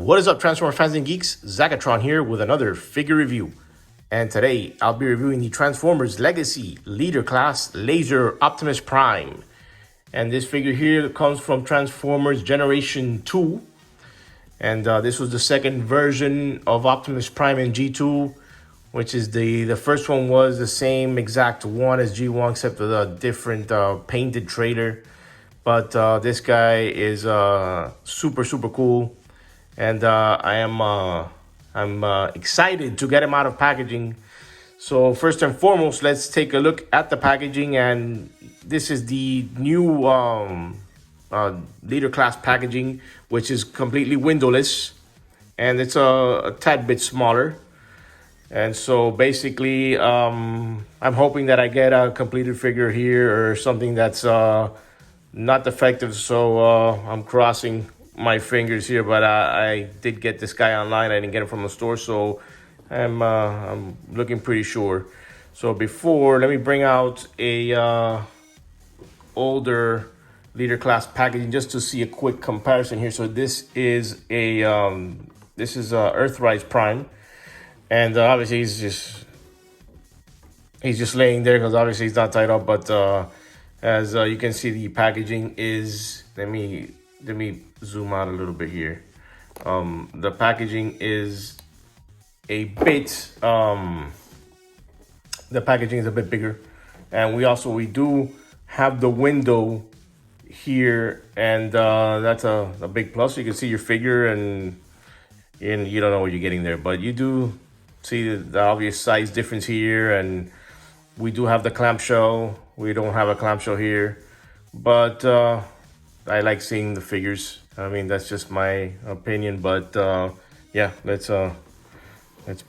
What is up, Transformers fans and geeks? Zagatron here with another figure review. And today I'll be reviewing the Transformers Legacy Leader Class Laser Optimus Prime. And this figure here comes from Transformers Generation 2. And this was the second version of Optimus Prime in G2, which is the first one was the same exact one as G1 except with a different painted trailer. But this guy is super cool. And I'm excited to get him out of packaging. So first and foremost, let's take a look at the packaging. And this is the new leader class packaging, which is completely windowless, and it's a tad bit smaller. And so basically, I'm hoping that I get a completed figure here or something that's not defective. So I'm crossing my fingers here, but I did get this guy online. I didn't get it from the store, so I'm looking pretty sure. So before, let me bring out a older leader class packaging just to see a quick comparison here. So this is a Earthrise Prime, and obviously he's just laying there because obviously he's not tied up. But as you can see, the packaging is, let me zoom out a little bit here. The packaging is a bit bigger, and we do have the window here, and that's a big plus. You can see your figure, and you don't know what you're getting there, but you do see the obvious size difference here. And we do have the clamshell. We don't have a clamshell here, but I like seeing the figures. I mean, that's just my opinion, but yeah, let's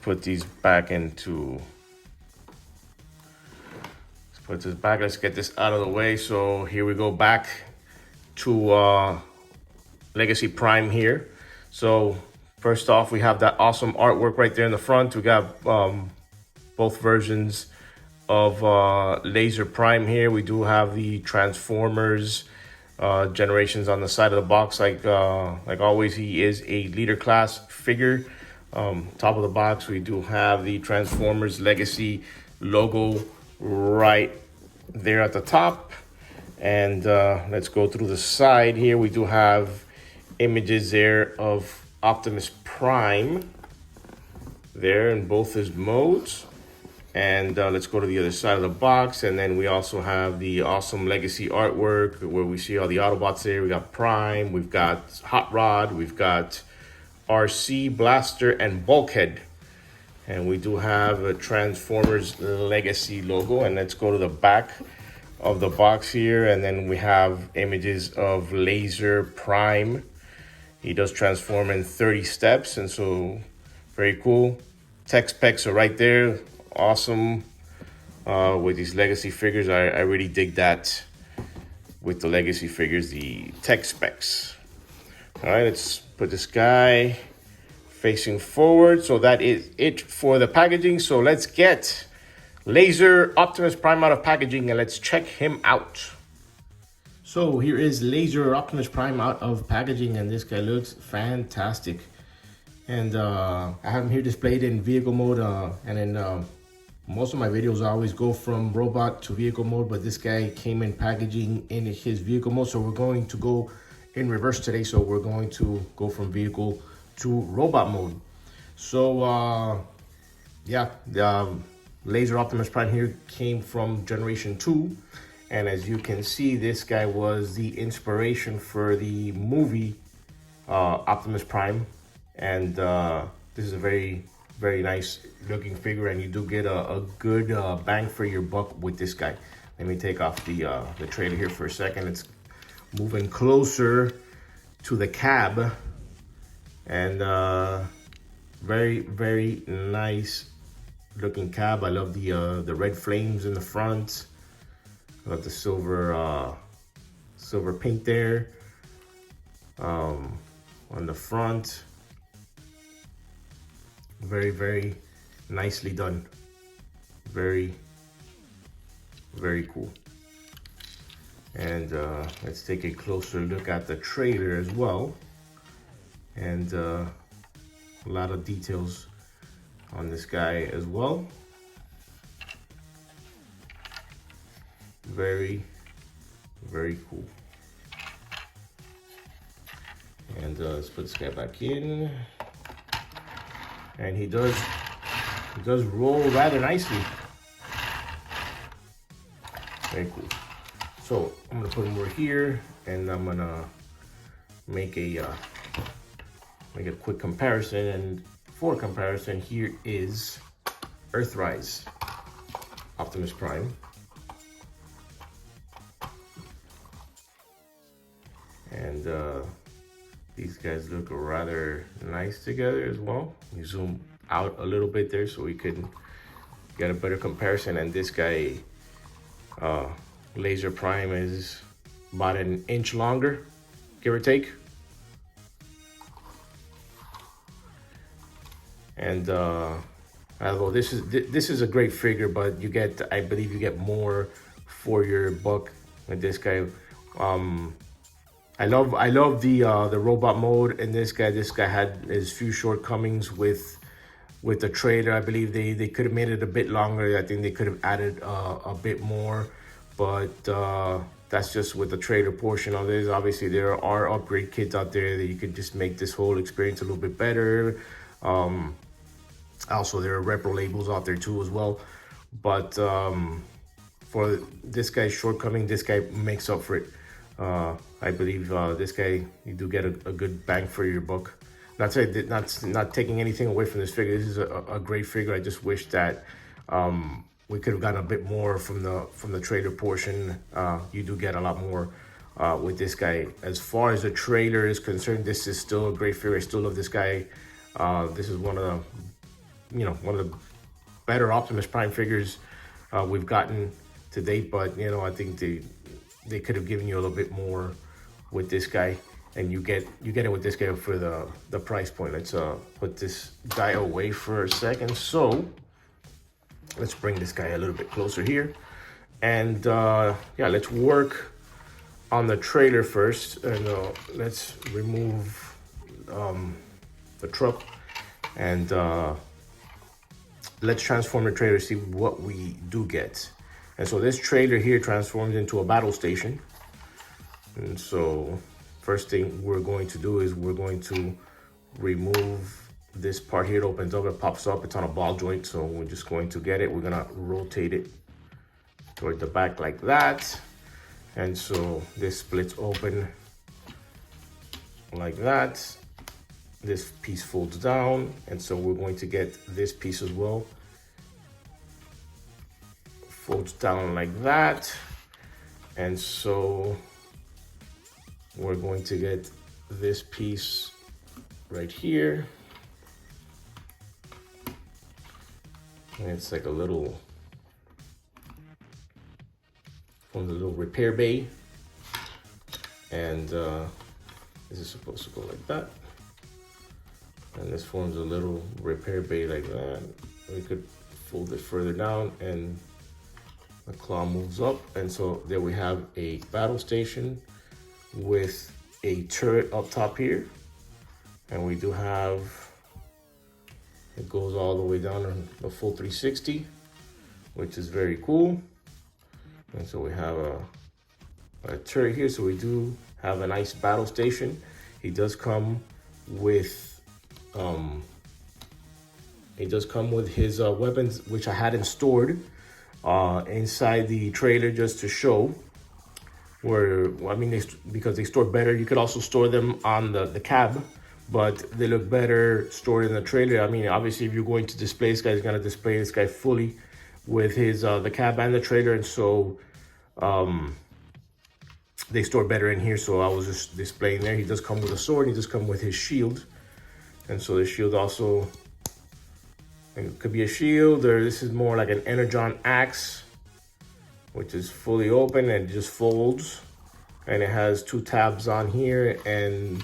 put these back into. Let's put this back. Let's get this out of the way. So here we go, back to Legacy Prime here. So first off, we have that awesome artwork right there in the front. We got both versions of Laser Prime here. We do have the Transformers generations on the side of the box. Like always, he is a leader class figure. Top of the box, we do have the Transformers Legacy logo right there at the top. And let's go through the side here. We do have images there of Optimus Prime there in both his modes. And let's go to the other side of the box. And then we also have the awesome Legacy artwork where we see all the Autobots there. We got Prime, we've got Hot Rod, we've got RC, Blaster, and Bulkhead. And we do have a Transformers Legacy logo. And let's go to the back of the box here. And then we have images of Laser Prime. He does transform in 30 steps. And so very cool. Tech specs are right there. Awesome with these Legacy figures. I really dig that with the Legacy figures, the tech specs. All right, let's put this guy facing forward. So that is it for the packaging. So let's get Laser Optimus Prime out of packaging and let's check him out. So here is Laser Optimus Prime out of packaging, and this guy looks fantastic. And I have him here displayed in vehicle mode, and in most of my videos I always go from robot to vehicle mode, but this guy came in packaging in his vehicle mode, so we're going to go in reverse today. So we're going to go from vehicle to robot mode. So yeah, the Laser Optimus Prime here came from Generation 2, and as you can see, this guy was the inspiration for the movie Optimus Prime. And this is a very nice looking figure, and you do get a good bang for your buck with this guy. Let me take off the trailer here for a second. It's moving closer to the cab, and very nice looking cab. I love the red flames in the front. I love the silver paint there on the front. Very nicely done. Very cool. And let's take a closer look at the trailer as well. And A lot of details on this guy as well. Very, very cool. And let's put this guy back in. And he does roll rather nicely. Very cool. So I'm gonna put him over here, and I'm gonna make a quick comparison. And for comparison, here is Earthrise Optimus Prime. And these guys look rather nice together as well. We zoom out a little bit there so we can get a better comparison. And this guy, Laser Prime, is about an inch longer, give or take. And although this is a great figure, but you get, I believe you get more for your buck with this guy. I love the robot mode in this guy. This guy had his few shortcomings with the trailer. I believe they could have made it a bit longer. I think they could have added a bit more, but that's just with the trailer portion of this. Obviously, there are upgrade kits out there that you could just make this whole experience a little bit better. Also, there are repro labels out there too as well. But for this guy's shortcoming, this guy makes up for it. I believe this guy, you do get a good bang for your buck. Not taking anything away from this figure. This is a great figure. I just wish that we could have gotten a bit more from the trailer portion. You do get a lot more with this guy. As far as the trailer is concerned, this is still a great figure. I still love this guy. This is one of the better Optimus Prime figures we've gotten to date. But I think they could have given you a little bit more with this guy, and you get it with this guy for the price point. Let's put this guy away for a second. So let's bring this guy a little bit closer here, and yeah, let's work on the trailer first. And let's remove the truck, and let's transform the trailer, see what we do get. And so this trailer here transforms into a battle station. And so first thing we're going to do is we're going to remove this part here. It opens up, it pops up, it's on a ball joint. So we're just going to get it. We're gonna rotate it toward the back like that. And so this splits open like that. This piece folds down. And so we're going to get this piece as well. Folds down like that. And so we're going to get this piece right here. And it's like a little repair bay. And this is supposed to go like that. And this forms a little repair bay like that. We could fold it further down and the claw moves up. And so there we have a battle station with a turret up top here. And we do have, it goes all the way down on the full 360, which is very cool. And so we have a turret here. So we do have a nice battle station. He does come with his weapons, which I hadn't stored inside the trailer just to show where, I mean, because they store better. You could also store them on the cab, but they look better stored in the trailer. I mean, obviously if you're going to display this guy, is going to display this guy fully with his the cab and the trailer, and so they store better in here. So I was just displaying there. He does come with a sword. He does come with his shield, and so the shield also, it could be a shield, or this is more like an Energon axe, which is fully open and just folds, and it has two tabs on here, and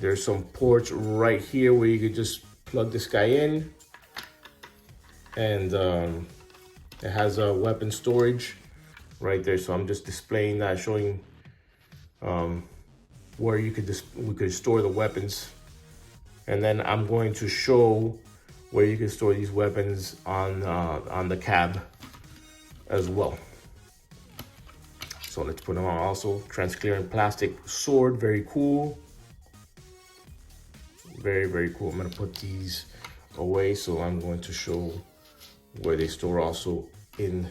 there's some ports right here where you could just plug this guy in, and it has a weapon storage right there. So I'm just displaying that, showing where we could store the weapons And then I'm going to show where you can store these weapons on the cab as well. So let's put them on also. Transparent plastic sword, very cool. Very, very cool. I'm gonna put these away, so I'm going to show where they store also in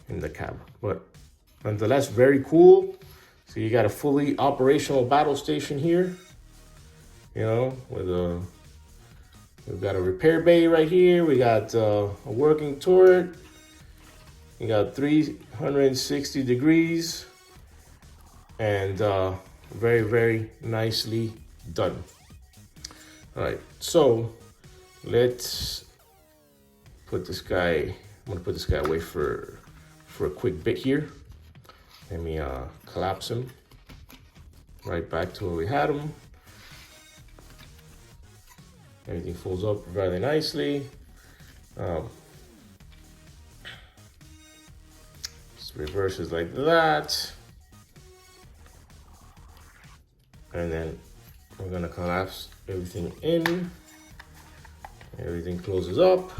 the cab. But nonetheless, very cool. So you got a fully operational battle station here. You know, we've got a repair bay right here. We got a working turret. You got 360 degrees, and very, very nicely done. All right, so let's put this guy. I'm gonna put this guy away for a quick bit here. Let me collapse him right back to where we had him. Everything folds up very nicely. Just reverses like that. And then we're gonna collapse everything in. Everything closes up.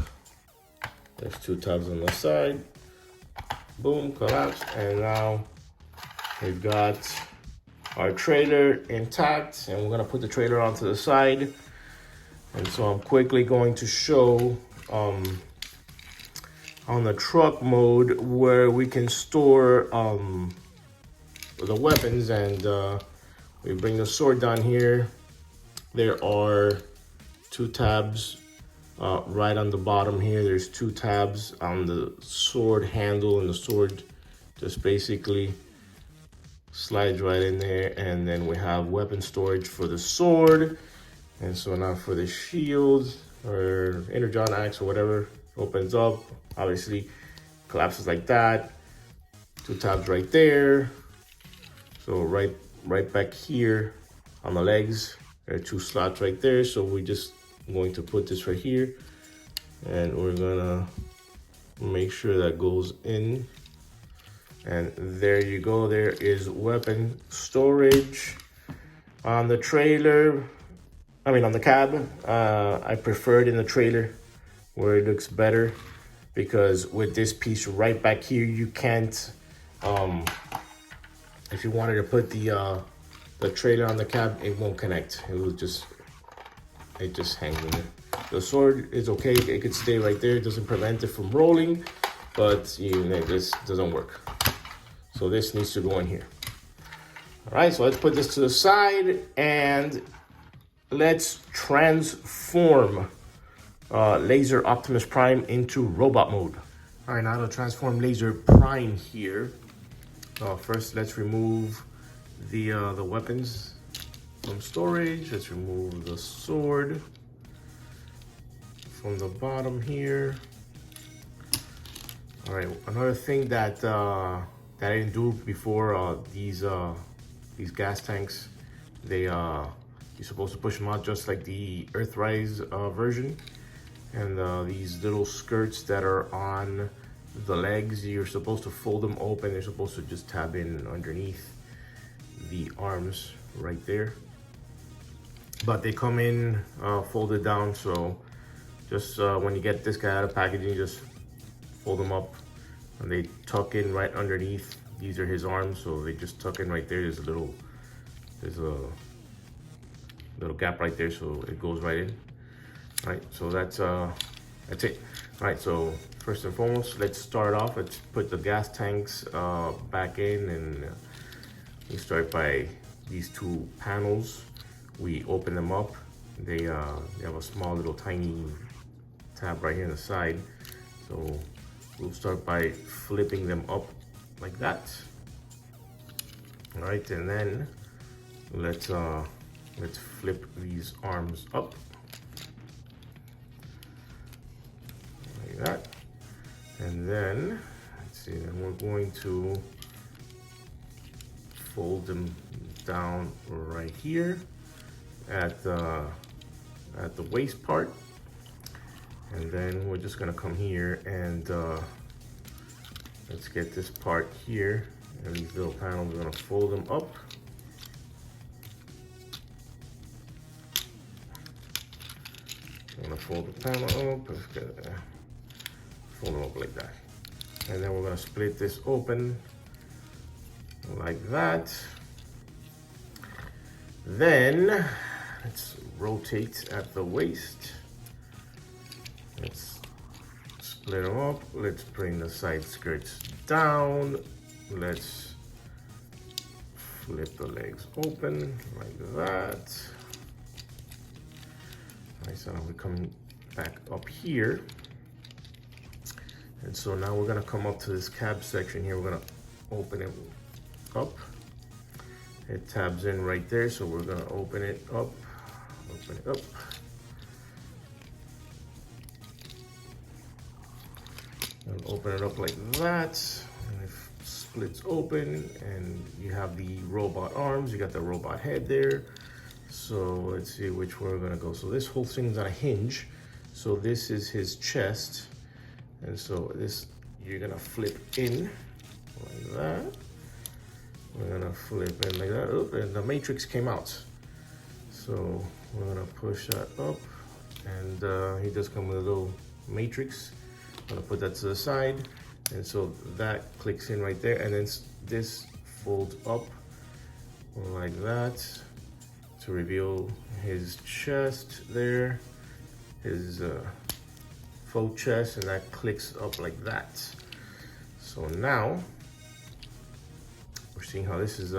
There's 2 tabs on the side. Boom, collapse. And now we've got our trailer intact, and we're gonna put the trailer onto the side. And so I'm quickly going to show on the truck mode where we can store the weapons, and we bring the sword down here. There are 2 tabs right on the bottom here. There's 2 tabs on the sword handle, and the sword just basically slides right in there. And then we have weapon storage for the sword. And so now for the shield or energon axe or whatever, opens up, obviously collapses like that. 2 tabs right there. So right back here on the legs, there are 2 slots right there. So we just going to put this right here, and we're gonna make sure that goes in. And there you go. There is weapon storage on the trailer. On the cab. I prefer it in the trailer where it looks better, because with this piece right back here, you can't, if you wanted to put the trailer on the cab, it won't connect. It just hangs in there. The sword is okay. It could stay right there. It doesn't prevent it from rolling, but this doesn't work. So this needs to go in here. All right, so let's put this to the side, and let's transform Laser Optimus Prime into robot mode. All right, now to transform Laser Prime here. First, let's remove the weapons from storage. Let's remove the sword from the bottom here. All right, another thing that I didn't do before, these gas tanks, you're supposed to push them out just like the Earthrise version. And these little skirts that are on the legs, you're supposed to fold them open. They're supposed to just tab in underneath the arms right there. But they come in folded down, so just when you get this guy out of packaging, just fold them up, and they tuck in right underneath. These are his arms, so they just tuck in right there. There's a little gap right there, so it goes right in. All right, so that's it. All right, so first and foremost, let's start off. Let's put the gas tanks back in, and we start by these 2 panels. We open them up. They have a small little tiny tab right here on the side. So we'll start by flipping them up like that. All right, and then let's flip these arms up like that. And then let's see, then we're going to fold them down right here at the waist part. And then we're just gonna come here and let's get this part here, and these little panels, we're gonna fold them up I'm gonna fold the panel up, fold them up like that. And then we're gonna split this open like that. Then let's rotate at the waist. Let's split them up. Let's bring the side skirts down. Let's flip the legs open like that. Alright, so now we're coming back up here. And so now we're gonna come up to this cab section here. We're gonna open it up. It tabs in right there, so we're gonna open it up, open it up. And open it up like that, and it splits open, and you have the robot arms, you got the robot head there. So let's see which way we're gonna go. So this whole thing's on a hinge. So this is his chest. And so this, you're gonna flip in like that. We're gonna flip in like that. Oh, and the matrix came out. So we're gonna push that up, and he does come with a little matrix. I'm gonna put that to the side, and so that clicks in right there, and then this folds up like that to reveal his chest there, his faux chest, and that clicks up like that. So now we're seeing how this is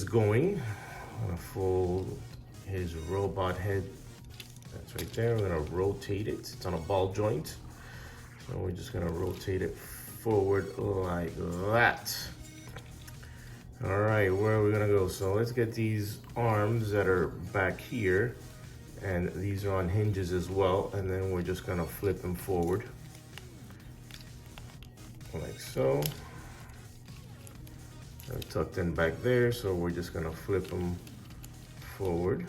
going. I'm gonna fold his robot head. That's right there. We're gonna rotate it. It's on a ball joint. So we're just gonna rotate it forward like that. All right, where are we gonna go? So let's get these arms that are back here, and these are on hinges as well, and then we're just gonna flip them forward like so. They're tucked in back there, so we're just gonna flip them forward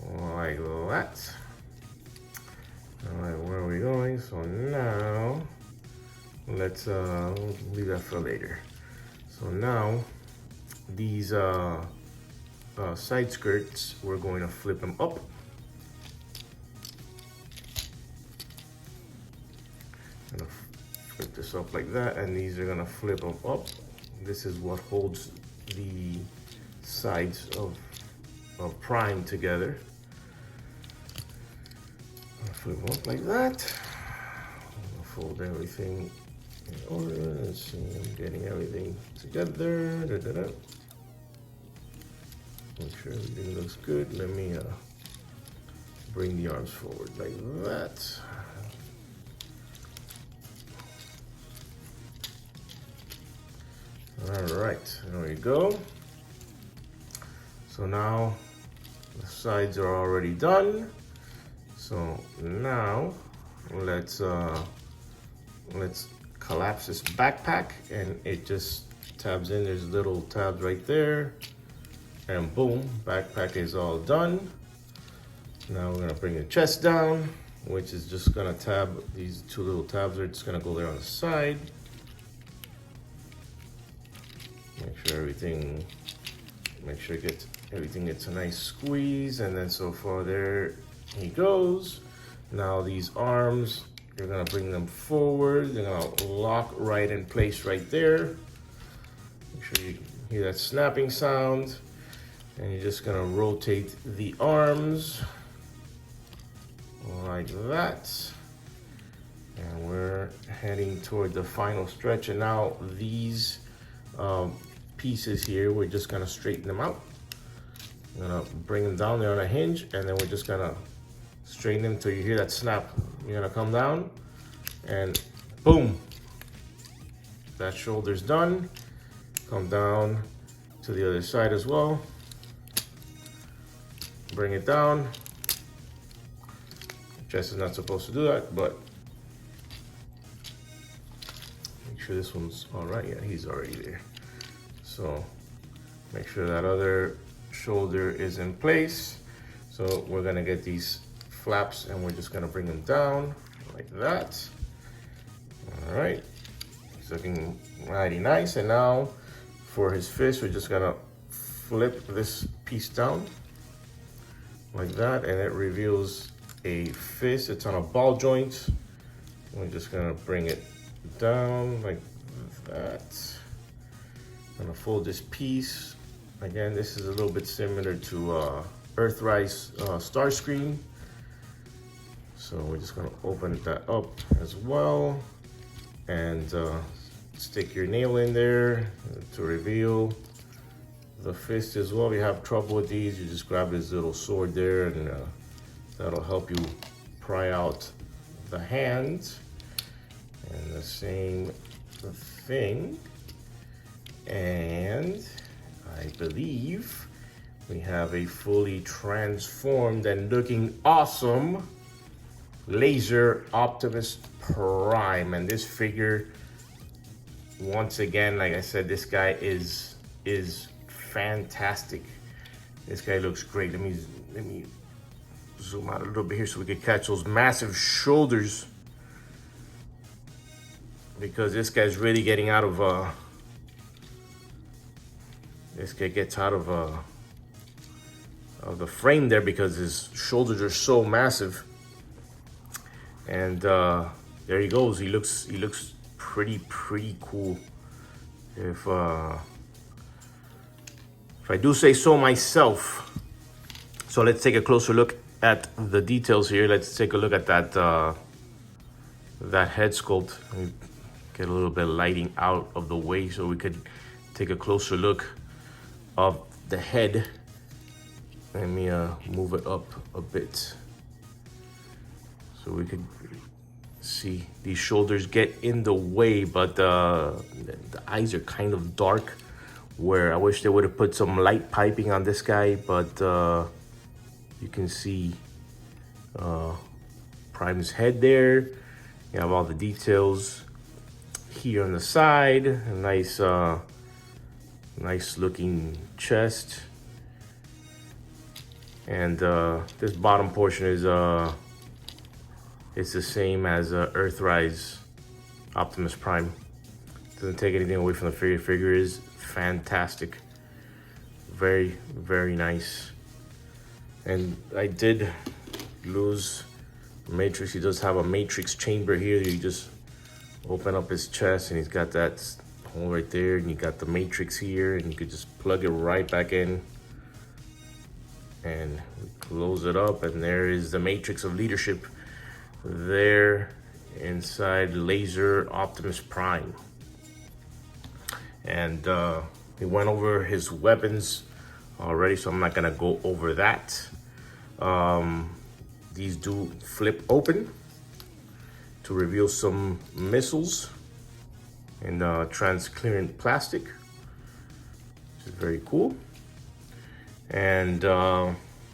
like that. All right, where are we going? So now let's leave that for later. So now these side skirts, we're going to flip them up. I'm gonna flip this up like that, and these are gonna flip them up. This is what holds the sides of Prime together. Flip them up like that. Fold everything in order. Let's see, I'm getting everything together. Make sure everything looks good. Let me bring the arms forward like that. All right, there we go. So now the sides are already done. So now let's collapse this backpack, and it just tabs in. There's little tabs right there, and boom, backpack is all done. Now we're gonna bring the chest down, which is just gonna tab. These two little tabs are just gonna go there on the side. Make sure everything gets a nice squeeze, and then so far there he goes. Now these arms, you're gonna bring them forward. They're gonna lock right in place right there. Make sure you hear that snapping sound. And you're just gonna rotate the arms like that. And we're heading toward the final stretch. And now these pieces here, we're just gonna straighten them out. I'm gonna bring them down there on a hinge, and then we're just gonna straighten them till you hear that snap. You're gonna come down, and boom, that shoulder's done. Come down to the other side as well. Bring it down. Chest is not supposed to do that, but make sure this one's all right. Yeah, he's already there. So make sure that other shoulder is in place. So we're gonna get these flaps, and we're just gonna bring them down like that. All right, it's looking mighty nice. And now for his fist, we're just gonna flip this piece down like that, and it reveals a fist. It's on a ball joint. We're just gonna bring it down like that. I'm gonna fold this piece. Again, this is a little bit similar to Earthrise Starscream. So we're just gonna open that up as well and stick your nail in there to reveal the fist as well. If you have trouble with these, you just grab this little sword there and that'll help you pry out the hand. And the same thing. And I believe we have a fully transformed and looking awesome Laser Optimus Prime. And this figure, once again, like I said, this guy is fantastic. This guy looks great. Let me zoom out a little bit here so we can catch those massive shoulders, because this guy's really getting out of this guy gets out of the frame there because his shoulders are so massive. And there he goes. He looks pretty cool. If I do say so myself. So let's take a closer look at the details here. Let's take a look at that that head sculpt. Let me get a little bit of lighting out of the way so we could take a closer look of the head. Let me move it up a bit so we could see these shoulders get in the way, but the eyes are kind of dark, where I wish they would have put some light piping on this guy, but you can see Prime's head there. You have all the details here on the side. A nice nice looking chest. And this bottom portion is it's the same as Earthrise Optimus Prime. Doesn't take anything away from the figure. Figure is fantastic. Very nice. And I did lose Matrix. He does have a Matrix chamber here. You just open up his chest and he's got that hole right there, and you got the Matrix here, and you could just plug it right back in and close it up, and there is the Matrix of leadership there inside Laser Optimus Prime. And we went over his weapons already, so I'm not gonna go over that. These do flip open to reveal some missiles in transparent plastic, which is very cool. And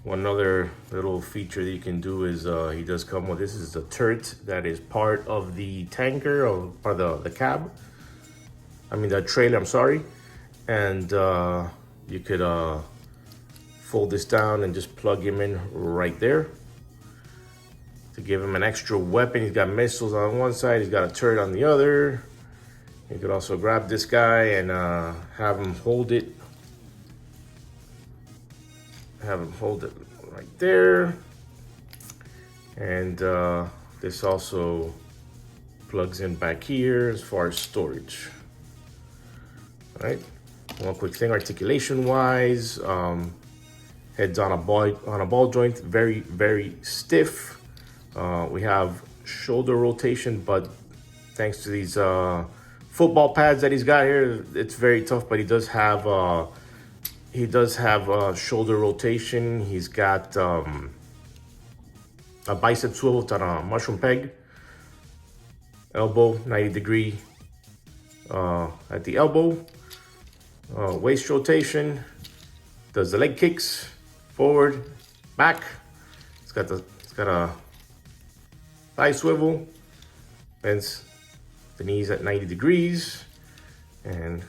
one other little feature that you can do is he does come with, this is the turret that is part of the tanker, or part of the cab. I mean the trailer, I'm sorry. And you could fold this down and just plug him in right there to give him an extra weapon. He's got missiles on one side, he's got a turret on the other. You could also grab this guy and have him hold it. Have him hold it right there. And this also plugs in back here as far as storage. All right, one quick thing, articulation wise, head's on a ball joint, very stiff. We have shoulder rotation, but thanks to these football pads that he's got here, it's very tough, but he does have shoulder rotation. He's got a bicep swivel on a mushroom peg, elbow 90-degree at the elbow, waist rotation, does the leg kicks, forward, back. It's got a thigh swivel, bends the knees at 90 degrees, and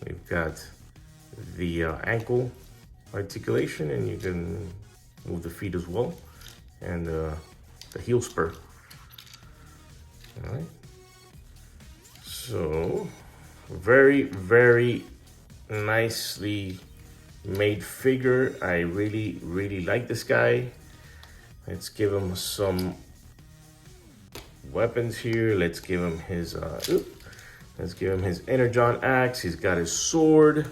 we've got the ankle articulation, and you can move the feet as well, and the heel spur. All right, so very nicely made figure. I really like this guy. Let's give him some weapons here. Let's give him his Energon axe. He's got his sword.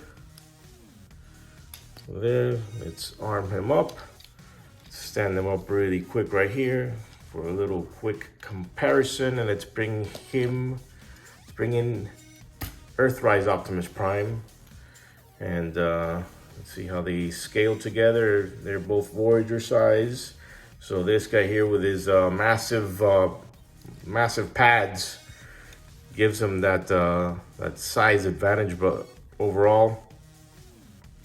There, let's arm him up. Stand them up really quick right here for a little quick comparison, and let's bring in Earthrise Optimus Prime, and let's see how they scale together. They're both Voyager size. So this guy here with his massive pads gives him that size advantage, but overall,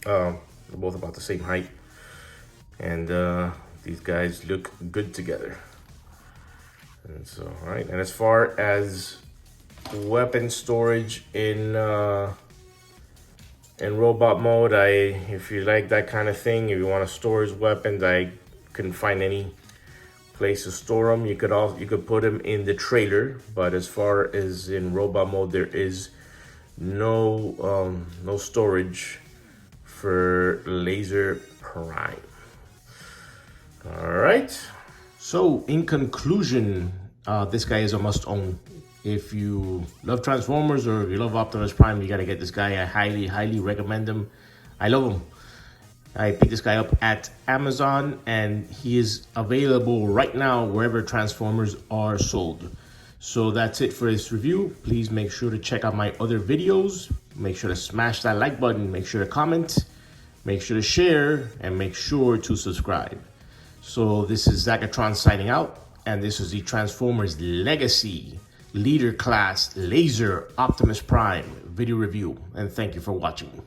they're both about the same height, and these guys look good together. And so, all right. And as far as weapon storage in robot mode, if you like that kind of thing, if you want to store his weapons, I couldn't find any place to store them. You could put them in the trailer, but as far as in robot mode, there is no storage for Laser Prime. All right. So in conclusion, this guy is a must own. If you love Transformers or if you love Optimus Prime, you gotta get this guy. I highly recommend him. I love him. I picked this guy up at Amazon, and he is available right now wherever Transformers are sold. So that's it for this review. Please make sure to check out my other videos. Make sure to smash that like button. Make sure to comment. Make sure to share, and make sure to subscribe. So this is Zachatron signing out, and this is the Transformers Legacy Leader Class Laser Optimus Prime video review, and thank you for watching.